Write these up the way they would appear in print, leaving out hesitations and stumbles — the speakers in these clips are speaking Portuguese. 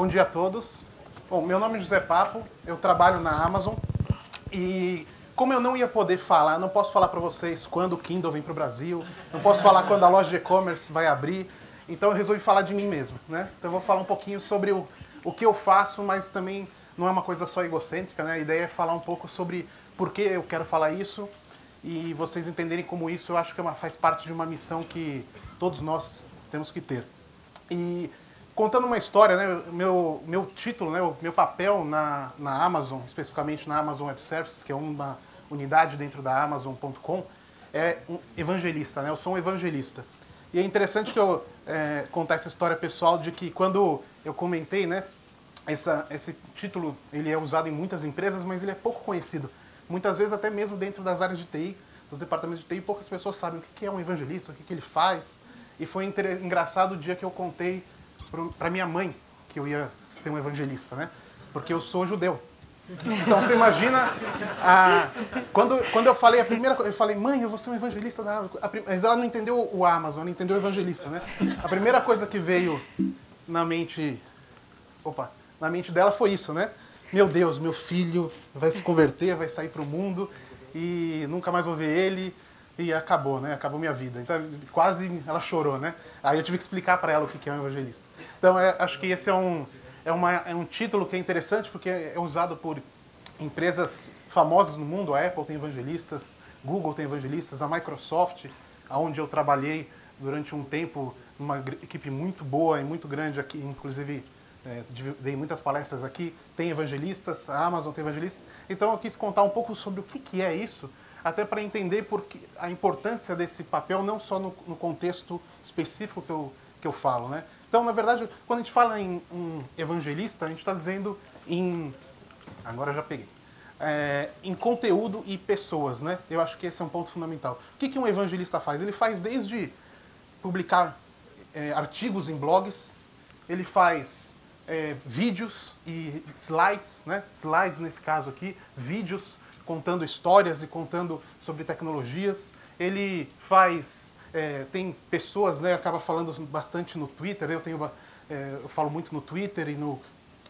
Bom dia a todos. Bom, meu nome é José Papo, eu trabalho na Amazon e como eu não ia poder falar, não posso falar para vocês quando o Kindle vem para o Brasil, não posso falar quando a loja de e-commerce vai abrir, então eu resolvi falar de mim mesmo, né? Então eu vou falar um pouquinho sobre o que eu faço, mas também não é uma coisa só egocêntrica, né? A ideia é falar um pouco sobre por que eu quero falar isso e vocês entenderem como isso eu acho que faz parte de uma missão que todos nós temos que ter. E contando uma história, né, meu título, né, o meu papel na Amazon, especificamente na Amazon Web Services, que é uma unidade dentro da Amazon.com, é um evangelista, né, eu sou um evangelista. E é interessante que eu contar essa história pessoal de que quando eu comentei, né, esse título ele é usado em muitas empresas, mas ele é pouco conhecido. Muitas vezes até mesmo dentro das áreas de TI, dos departamentos de TI, poucas pessoas sabem o que é um evangelista, o que ele faz. E foi engraçado o dia que eu contei para minha mãe que eu ia ser um evangelista, né? Porque eu sou judeu. Então você imagina, quando eu falei a primeira coisa, eu falei, mãe, eu vou ser um evangelista da Amazon. Mas ela não entendeu o Amazon, ela entendeu o evangelista, né? A primeira coisa que veio na mente dela foi isso, né? Meu Deus, meu filho vai se converter, vai sair para o mundo e nunca mais vou ver ele. E acabou, né? Acabou minha vida. Então, quase ela chorou, né? Aí eu tive que explicar para ela o que é um evangelista. Então, acho que esse é um título que é interessante porque é usado por empresas famosas no mundo. A Apple tem evangelistas, Google tem evangelistas, a Microsoft, onde eu trabalhei durante um tempo, uma equipe muito boa e muito grande aqui, inclusive dei muitas palestras aqui, tem evangelistas, a Amazon tem evangelistas. Então, eu quis contar um pouco sobre o que é isso, até para entender a importância desse papel, não só no contexto específico que eu falo, né? Então, na verdade, quando a gente fala em um evangelista, a gente está dizendo agora já peguei. Em conteúdo e pessoas, né? Eu acho que esse é um ponto fundamental. O que um evangelista faz? Ele faz desde publicar artigos em blogs, ele faz vídeos e slides, né? Slides nesse caso aqui, vídeos contando histórias e contando sobre tecnologias. Ele faz... tem pessoas, né, acaba falando bastante no Twitter. Eu falo muito no Twitter e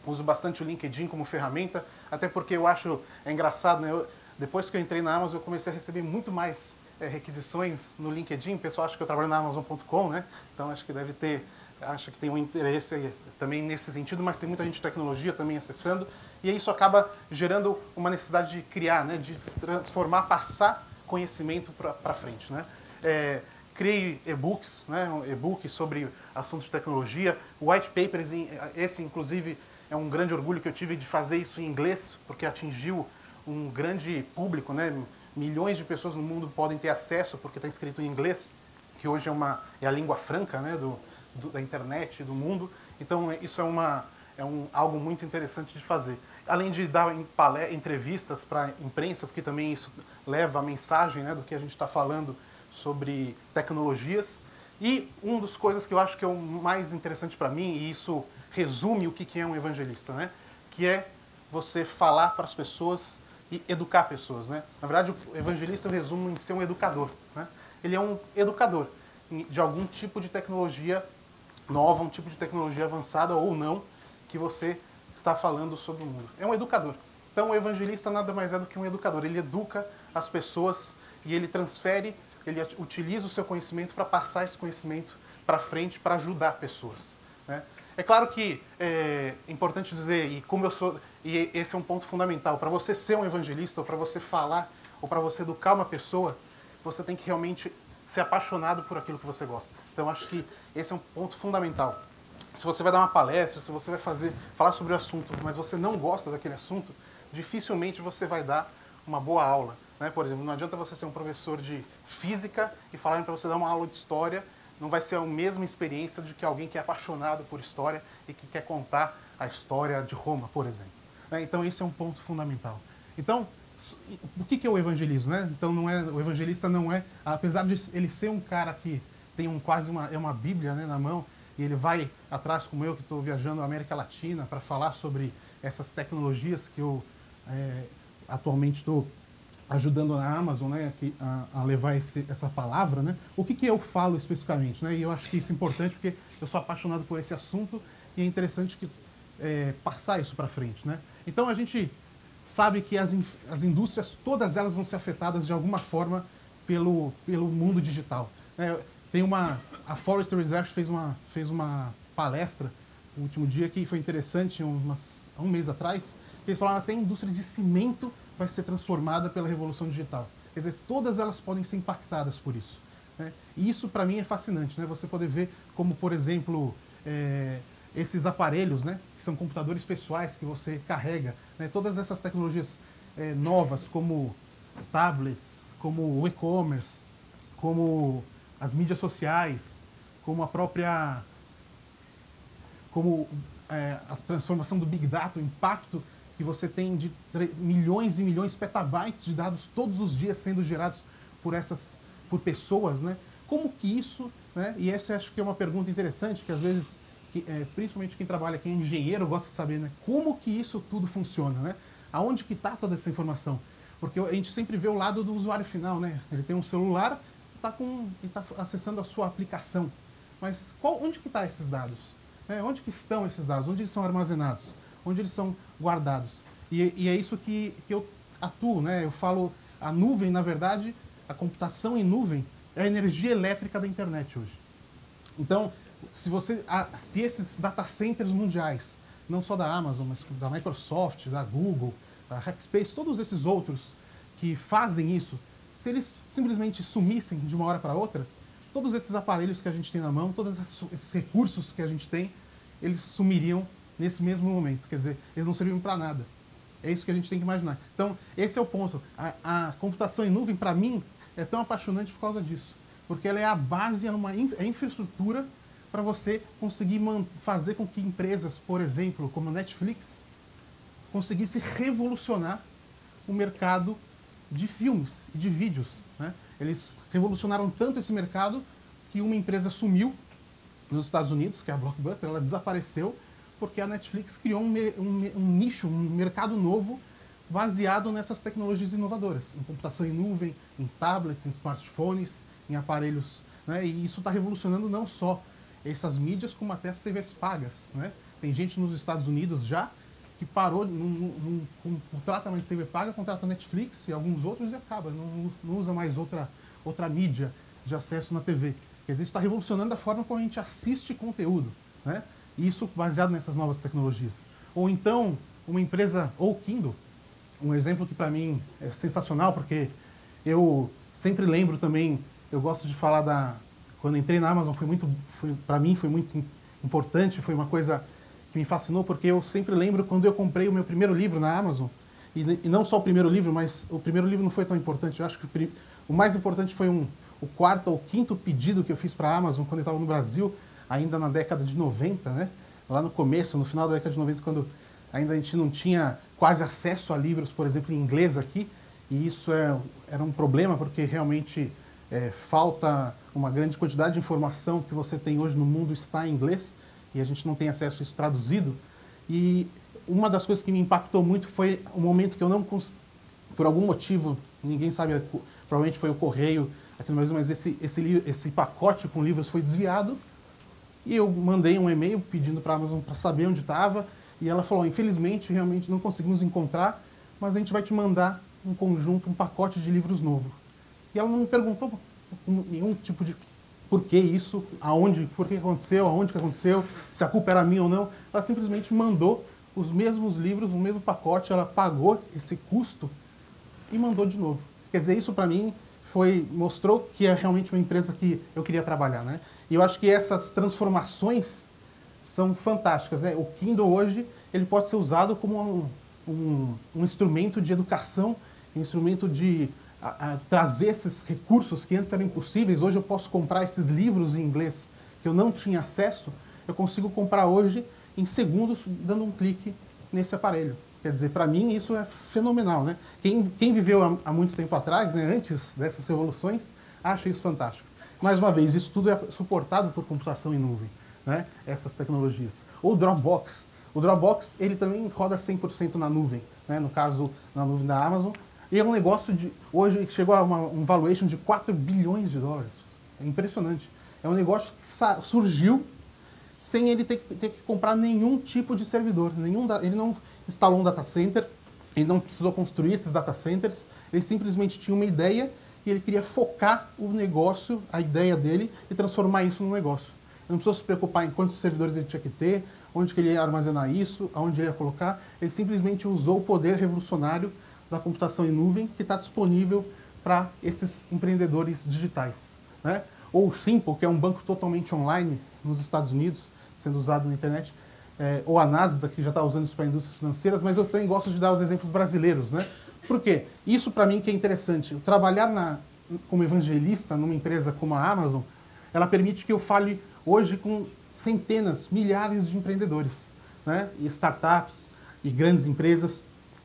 uso bastante o LinkedIn como ferramenta, até porque eu acho engraçado, né? Depois que eu entrei na Amazon, eu comecei a receber muito mais requisições no LinkedIn. O pessoal acha que eu trabalho na Amazon.com, né? Então acho que acha que tem um interesse também nesse sentido, mas tem muita gente de tecnologia também acessando, e isso acaba gerando uma necessidade de criar, né, de transformar, passar conhecimento para frente, né? Criei e-books, né, um e-book sobre assuntos de tecnologia, white papers, esse inclusive é um grande orgulho que eu tive de fazer isso em inglês, porque atingiu um grande público, né? Milhões de pessoas no mundo podem ter acesso porque está escrito em inglês, que hoje é a língua franca, né, da internet, do mundo. Então, isso algo muito interessante de fazer. Além de dar entrevistas para a imprensa, porque também isso leva a mensagem, né, do que a gente está falando sobre tecnologias. E uma das coisas que eu acho que é o mais interessante para mim, e isso resume o que é um evangelista, né, que é você falar para as pessoas e educar pessoas, né? Na verdade, o evangelista eu resumo em ser um educador, né? Ele é um educador de algum tipo de tecnologia nova, um tipo de tecnologia avançada ou não, que você está falando sobre o mundo. É um educador. Então, o evangelista nada mais é do que um educador. Ele educa as pessoas e ele utiliza o seu conhecimento para passar esse conhecimento para frente, para ajudar pessoas, né? É claro que é importante dizer, e esse é um ponto fundamental, para você ser um evangelista, ou para você falar, ou para você educar uma pessoa, você tem que realmente ser apaixonado por aquilo que você gosta. Então, acho que esse é um ponto fundamental. Se você vai dar uma palestra, se você vai falar sobre o assunto, mas você não gosta daquele assunto, dificilmente você vai dar uma boa aula, né? Por exemplo, não adianta você ser um professor de física e falarem para você dar uma aula de história, não vai ser a mesma experiência de que alguém que é apaixonado por história e que quer contar a história de Roma, por exemplo. Então, esse é um ponto fundamental. Então, o que é o evangelismo, né? Então, o evangelista não é, apesar de ele ser um cara que tem quase uma Bíblia, né, na mão, e ele vai atrás, como eu, que estou viajando na América Latina para falar sobre essas tecnologias que eu atualmente estou ajudando a Amazon, né, a levar essa palavra, né? O que eu falo especificamente, né? E eu acho que isso é importante porque eu sou apaixonado por esse assunto e é interessante que passar isso para frente, né? Então a gente sabe que as indústrias, todas elas vão ser afetadas de alguma forma pelo mundo digital. A Forrester Research fez uma palestra no último dia que foi interessante, há um mês atrás, que eles falaram que até a indústria de cimento vai ser transformada pela revolução digital. Quer dizer, todas elas podem ser impactadas por isso, né? E isso, para mim, é fascinante, né? Você poder ver como, por exemplo, esses aparelhos, né, que são computadores pessoais que você carrega, né? Todas essas tecnologias novas, como tablets, como o e-commerce, como as mídias sociais, como a própria... como a transformação do Big Data, o impacto que você tem de milhões e milhões, petabytes de dados todos os dias sendo gerados por pessoas, né? Como que isso, né? E essa acho que é uma pergunta interessante, que às vezes, principalmente quem trabalha, quem é engenheiro, gosta de saber, né? Como que isso tudo funciona, né? Aonde que está toda essa informação? Porque a gente sempre vê o lado do usuário final, né? Ele tem um celular e está acessando a sua aplicação. Mas onde que estão esses dados? Onde que estão esses dados? Onde eles são armazenados? Onde eles são guardados? E é isso que eu atuo, né? Eu falo, a nuvem, na verdade, a computação em nuvem é a energia elétrica da internet hoje. Então, se esses data centers mundiais, não só da Amazon, mas da Microsoft, da Google, da Hackspace, todos esses outros que fazem isso, se eles simplesmente sumissem de uma hora para outra, todos esses aparelhos que a gente tem na mão, todos esses recursos que a gente tem, eles sumiriam nesse mesmo momento. Quer dizer, eles não serviam para nada. É isso que a gente tem que imaginar. Então, esse é o ponto. A computação em nuvem, para mim, é tão apaixonante por causa disso. Porque ela é a base, é a infraestrutura para você conseguir fazer com que empresas, por exemplo, como a Netflix, conseguisse revolucionar o mercado de filmes e de vídeos, né? Eles revolucionaram tanto esse mercado que uma empresa sumiu nos Estados Unidos, que é a Blockbuster, ela desapareceu porque a Netflix criou um nicho, um mercado novo baseado nessas tecnologias inovadoras, em computação em nuvem, em tablets, em smartphones, em aparelhos, né? E isso está revolucionando não só essas mídias, como até as TVs pagas, né? Tem gente nos Estados Unidos já que parou, não contrata mais TV paga, contrata Netflix e alguns outros e acaba, não usa mais outra mídia de acesso na TV. Quer dizer, isso está revolucionando a forma como a gente assiste conteúdo, né? E isso baseado nessas novas tecnologias. Ou então, uma empresa, ou Kindle, um exemplo que para mim é sensacional, porque eu sempre lembro também, eu gosto de falar quando entrei na Amazon, para mim foi muito importante, foi uma coisa que me fascinou, porque eu sempre lembro quando eu comprei o meu primeiro livro na Amazon, e não só o primeiro livro, mas o primeiro livro não foi tão importante, eu acho que o mais importante foi o quarto ou quinto pedido que eu fiz para a Amazon quando eu estava no Brasil, ainda na década de 90, né? Lá no começo, no final da década de 90, quando ainda a gente não tinha quase acesso a livros, por exemplo, em inglês aqui, e isso era um problema, porque realmente falta uma grande quantidade de informação que você tem hoje no mundo está em inglês, e a gente não tem acesso a isso traduzido. E uma das coisas que me impactou muito foi o momento que eu não consegui, por algum motivo, ninguém sabe, provavelmente foi o correio aqui no Brasil, mas esse pacote com livros foi desviado, e eu mandei um e-mail pedindo para a Amazon para saber onde estava, e ela falou, infelizmente, realmente não conseguimos encontrar, mas a gente vai te mandar um conjunto, um pacote de livros novo. E ela não me perguntou nenhum tipo de por que isso, por que aconteceu, aonde que aconteceu, se a culpa era minha ou não. Ela simplesmente mandou os mesmos livros, o mesmo pacote, ela pagou esse custo e mandou de novo. Quer dizer, isso para mim mostrou que é realmente uma empresa que eu queria trabalhar, né? E eu acho que essas transformações são fantásticas, né? O Kindle hoje, ele pode ser usado como um instrumento de educação, um instrumento de trazer esses recursos que antes eram impossíveis. Hoje eu posso comprar esses livros em inglês que eu não tinha acesso, eu consigo comprar hoje em segundos, dando um clique nesse aparelho. Quer dizer, para mim isso é fenomenal, né? Quem viveu há muito tempo atrás, né, antes dessas revoluções, acha isso fantástico. Mais uma vez, isso tudo é suportado por computação em nuvem, né? Essas tecnologias. Ou o Dropbox. O Dropbox, ele também roda 100% na nuvem, né? No caso, na nuvem da Amazon. E é um negócio hoje chegou a um valuation de 4 bilhões de dólares. É impressionante. É um negócio que surgiu sem ele ter que comprar nenhum tipo de servidor. Ele não instalou um data center, ele não precisou construir esses data centers, ele simplesmente tinha uma ideia e ele queria focar o negócio, a ideia dele, e transformar isso num negócio. Ele não precisou se preocupar em quantos servidores ele tinha que ter, onde que ele ia armazenar isso, aonde ele ia colocar. Ele simplesmente usou o poder revolucionário da computação em nuvem que está disponível para esses empreendedores digitais, né? Ou o Simple, que é um banco totalmente online nos Estados Unidos, sendo usado na internet, ou a Nasdaq, que já está usando isso para indústrias financeiras, mas eu também gosto de dar os exemplos brasileiros, né? Por quê? Isso para mim que é interessante. Trabalhar como evangelista numa empresa como a Amazon, ela permite que eu fale hoje com centenas, milhares de empreendedores, né? E startups e grandes empresas.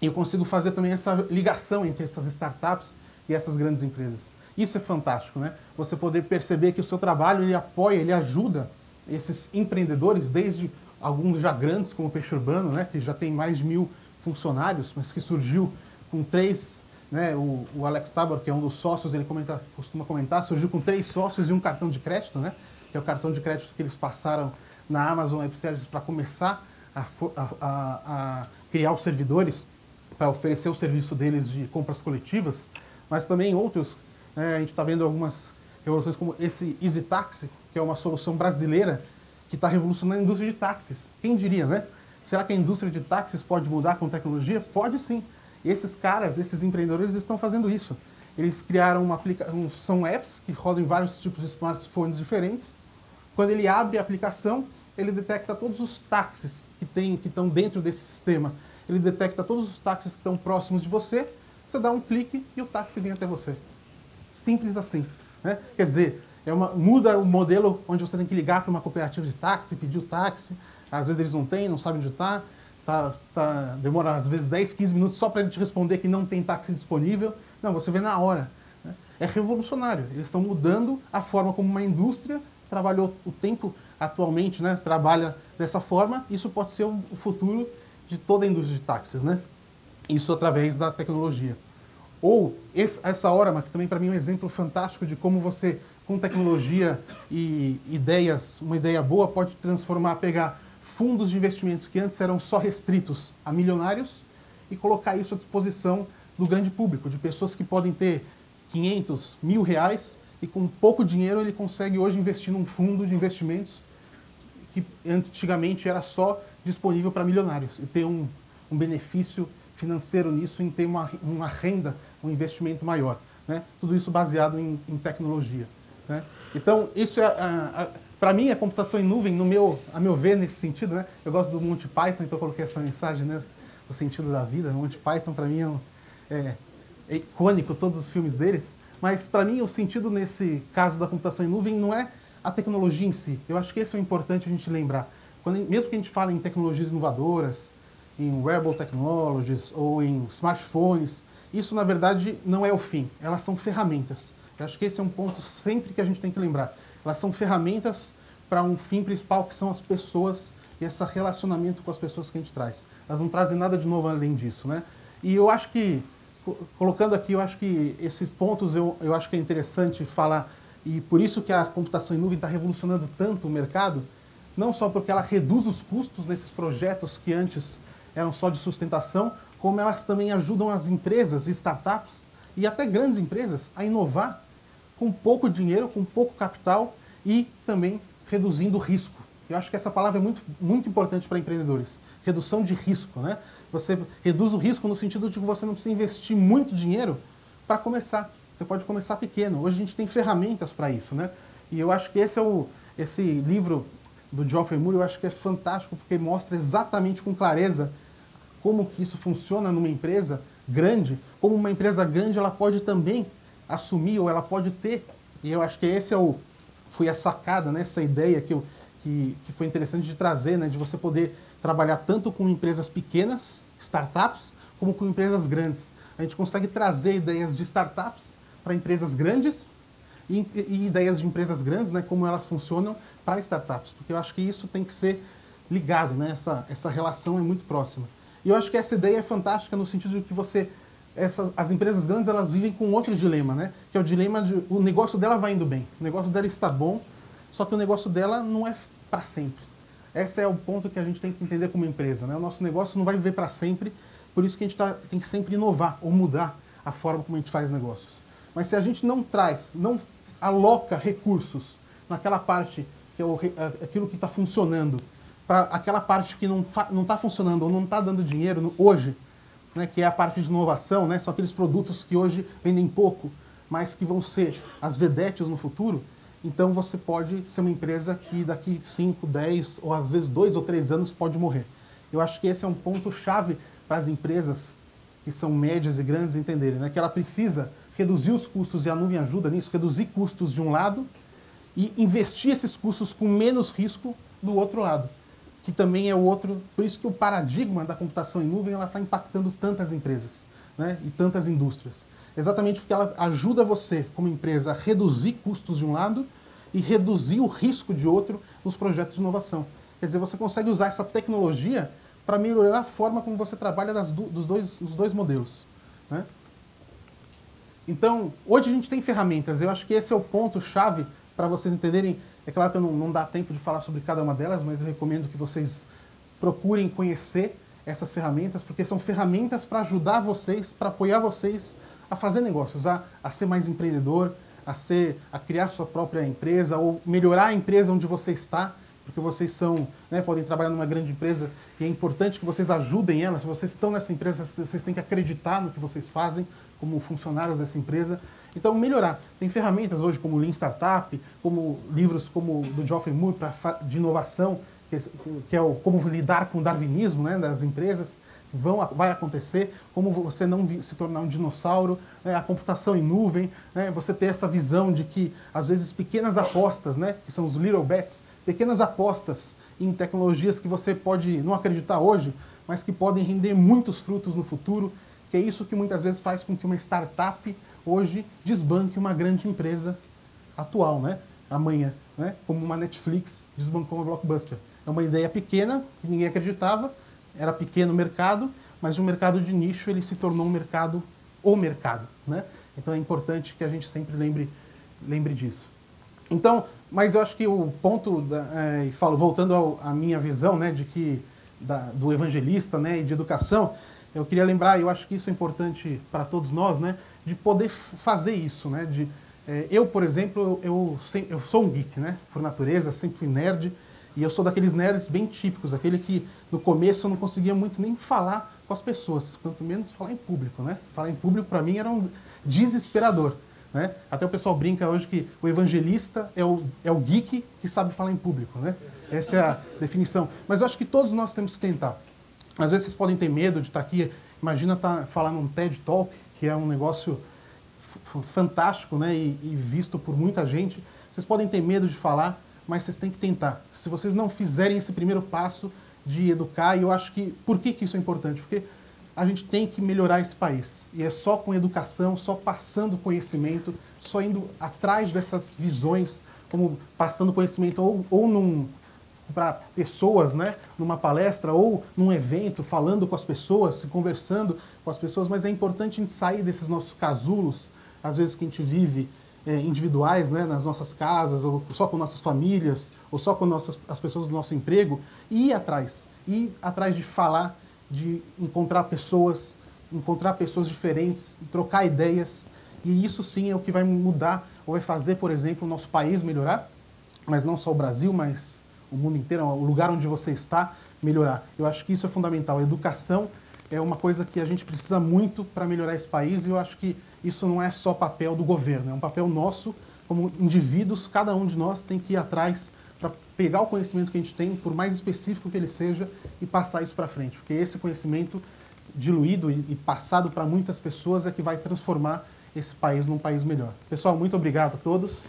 E eu consigo fazer também essa ligação entre essas startups e essas grandes empresas. Isso é fantástico, né? Você poder perceber que o seu trabalho, ele apoia, ele ajuda esses empreendedores, desde alguns já grandes, como o Peixe Urbano, né? Que já tem mais de 1000 funcionários, mas que surgiu com 3, né? O Alex Tabor, que é um dos sócios, ele costuma comentar, surgiu com 3 sócios e um cartão de crédito, né? Que é o cartão de crédito que eles passaram na Amazon Web Services para começar a criar os servidores para oferecer o serviço deles de compras coletivas, mas também outros. A gente está vendo algumas revoluções como esse Easy Taxi, que é uma solução brasileira que está revolucionando a indústria de táxis. Quem diria, né? Será que a indústria de táxis pode mudar com tecnologia? Pode sim. Esses caras, esses empreendedores estão fazendo isso. Eles criaram são apps que rodam em vários tipos de smartphones diferentes. Quando ele abre a aplicação, ele detecta todos os táxis que estão dentro desse sistema. Ele detecta todos os táxis que estão próximos de você, você dá um clique e o táxi vem até você. Simples assim, né? Quer dizer, muda o modelo onde você tem que ligar para uma cooperativa de táxi, pedir o táxi, às vezes eles não têm, não sabem onde está, demora às vezes 10, 15 minutos só para ele te responder que não tem táxi disponível. Não, você vê na hora, né? É revolucionário, eles estão mudando a forma como uma indústria trabalhou o tempo atualmente, né? Trabalha dessa forma. Isso pode ser o futuro de toda a indústria de táxis, né? Isso através da tecnologia. Ou essa Orama, que também para mim é um exemplo fantástico de como você, com tecnologia e uma ideia boa, pode pegar fundos de investimentos que antes eram só restritos a milionários e colocar isso à disposição do grande público, de pessoas que podem ter 500, 1000 reais e com pouco dinheiro ele consegue hoje investir num fundo de investimentos que antigamente era só disponível para milionários e ter um benefício financeiro nisso, em ter uma renda, um investimento maior, né? Tudo isso baseado em tecnologia, né? Então, isso para mim, a computação em nuvem, a meu ver, nesse sentido, né? Eu gosto do Monty Python, então eu coloquei essa mensagem, né? O sentido da vida. O Monty Python, para mim, é icônico, todos os filmes deles, mas para mim o sentido nesse caso da computação em nuvem não é a tecnologia em si. Eu acho que esse é importante a gente lembrar. Mesmo que a gente fale em tecnologias inovadoras, em wearable technologies ou em smartphones, isso na verdade não é o fim, elas são ferramentas. Eu acho que esse é um ponto sempre que a gente tem que lembrar. Elas são ferramentas para um fim principal, que são as pessoas e esse relacionamento com as pessoas que a gente traz. Elas não trazem nada de novo além disso, né? E eu acho que, colocando aqui, eu acho que esses pontos eu acho que é interessante falar, e por isso que a computação em nuvem está revolucionando tanto o mercado, não só porque ela reduz os custos nesses projetos que antes eram só de sustentação, como elas também ajudam as empresas, startups e até grandes empresas a inovar com pouco dinheiro, com pouco capital e também reduzindo o risco. Eu acho que essa palavra é muito, muito importante para empreendedores. Redução de risco, né? Você reduz o risco no sentido de que você não precisa investir muito dinheiro para começar. Você pode começar pequeno. Hoje a gente tem ferramentas para isso, né? E eu acho que esse livro do Geoffrey Moore, eu acho que é fantástico, porque mostra exatamente com clareza como que isso funciona numa empresa grande, como uma empresa grande ela pode também assumir, ou ela pode ter, e eu acho que foi a sacada, né, essa ideia que foi interessante de trazer, né, de você poder trabalhar tanto com empresas pequenas, startups, como com empresas grandes. A gente consegue trazer ideias de startups para empresas grandes e ideias de empresas grandes, né, como elas funcionam para startups, porque eu acho que isso tem que ser ligado, né, essa relação é muito próxima. E eu acho que essa ideia é fantástica no sentido de que as empresas grandes, elas vivem com outro dilema, né? Que é o dilema de o negócio dela vai indo bem, o negócio dela está bom, só que o negócio dela não é para sempre. Esse é o ponto que a gente tem que entender como empresa, né? O nosso negócio não vai viver para sempre, por isso que a gente tem que sempre inovar ou mudar a forma como a gente faz negócios. Mas se a gente não aloca recursos naquela parte que é aquilo que está funcionando, para aquela parte que não está funcionando ou não está dando dinheiro hoje, né, que é a parte de inovação, né, são aqueles produtos que hoje vendem pouco, mas que vão ser as vedetes no futuro, então você pode ser uma empresa que daqui 5, 10 ou às vezes 2 ou 3 anos pode morrer. Eu acho que esse é um ponto-chave para as empresas que são médias e grandes entenderem, né, que ela precisa reduzir os custos, e a nuvem ajuda nisso, reduzir custos de um lado e investir esses custos com menos risco do outro lado, que também é o outro, por isso que o paradigma da computação em nuvem ela está impactando tantas empresas, né, e tantas indústrias. Exatamente porque ela ajuda você, como empresa, a reduzir custos de um lado e reduzir o risco de outro nos projetos de inovação. Quer dizer, você consegue usar essa tecnologia para melhorar a forma como você trabalha dos dois modelos, né? Então, hoje a gente tem ferramentas, eu acho que esse é o ponto-chave para vocês entenderem. É claro que não dá tempo de falar sobre cada uma delas, mas eu recomendo que vocês procurem conhecer essas ferramentas, porque são ferramentas para ajudar vocês, para apoiar vocês a fazer negócios, a ser mais empreendedor, a criar sua própria empresa, ou melhorar a empresa onde você está, porque vocês podem trabalhar numa grande empresa e é importante que vocês ajudem ela. Se vocês estão nessa empresa, vocês têm que acreditar no que vocês fazem como funcionários dessa empresa. Então, melhorar. Tem ferramentas hoje como Lean Startup, como livros como do Geoffrey Moore de inovação, que é o como lidar com o darwinismo, né, das empresas. Vai acontecer, como você não se tornar um dinossauro, né, a computação em nuvem, né, você ter essa visão de que, às vezes, pequenas apostas, né, que são os little bets, pequenas apostas em tecnologias que você pode não acreditar hoje, mas que podem render muitos frutos no futuro, que é isso que muitas vezes faz com que uma startup hoje desbanque uma grande empresa atual, né, amanhã, né, como uma Netflix desbancou uma Blockbuster. É uma ideia pequena, que ninguém acreditava, era pequeno o mercado, mas de um mercado de nicho ele se tornou o mercado, né? Então é importante que a gente sempre lembre disso. Então, mas eu acho que o ponto, voltando à minha visão, né, do evangelista, né, e de educação, eu queria lembrar, eu acho que isso é importante para todos nós, né, de poder fazer isso, né, eu, por exemplo, eu sou um geek, né, por natureza, sempre fui nerd. E eu sou daqueles nerds bem típicos, aquele que no começo eu não conseguia muito nem falar com as pessoas, quanto menos falar em público, né? Falar em público para mim era um desesperador, né? Até o pessoal brinca hoje que o evangelista é o geek que sabe falar em público, né? Essa é a definição. Mas eu acho que todos nós temos que tentar. Às vezes vocês podem ter medo de estar aqui, imagina falar num TED Talk, que é um negócio fantástico, né? E visto por muita gente. Vocês podem ter medo de falar, mas vocês têm que tentar. Se vocês não fizerem esse primeiro passo de educar, e eu acho que... Por que isso é importante? Porque a gente tem que melhorar esse país. E é só com educação, só passando conhecimento, só indo atrás dessas visões, como passando conhecimento ou para pessoas, né, numa palestra, ou num evento, falando com as pessoas, conversando com as pessoas, mas é importante a gente sair desses nossos casulos, às vezes que a gente vive, individuais, né, nas nossas casas, ou só com nossas famílias, ou só com as pessoas do nosso emprego, e ir atrás de falar, de encontrar pessoas diferentes, trocar ideias, e isso sim é o que vai mudar, ou vai fazer, por exemplo, o nosso país melhorar, mas não só o Brasil, mas o mundo inteiro, o lugar onde você está, melhorar. Eu acho que isso é fundamental. A educação é uma coisa que a gente precisa muito para melhorar esse país, e eu acho que isso não é só papel do governo, é um papel nosso, como indivíduos, cada um de nós tem que ir atrás para pegar o conhecimento que a gente tem, por mais específico que ele seja, e passar isso para frente, porque esse conhecimento diluído e passado para muitas pessoas é que vai transformar esse país num país melhor. Pessoal, muito obrigado a todos.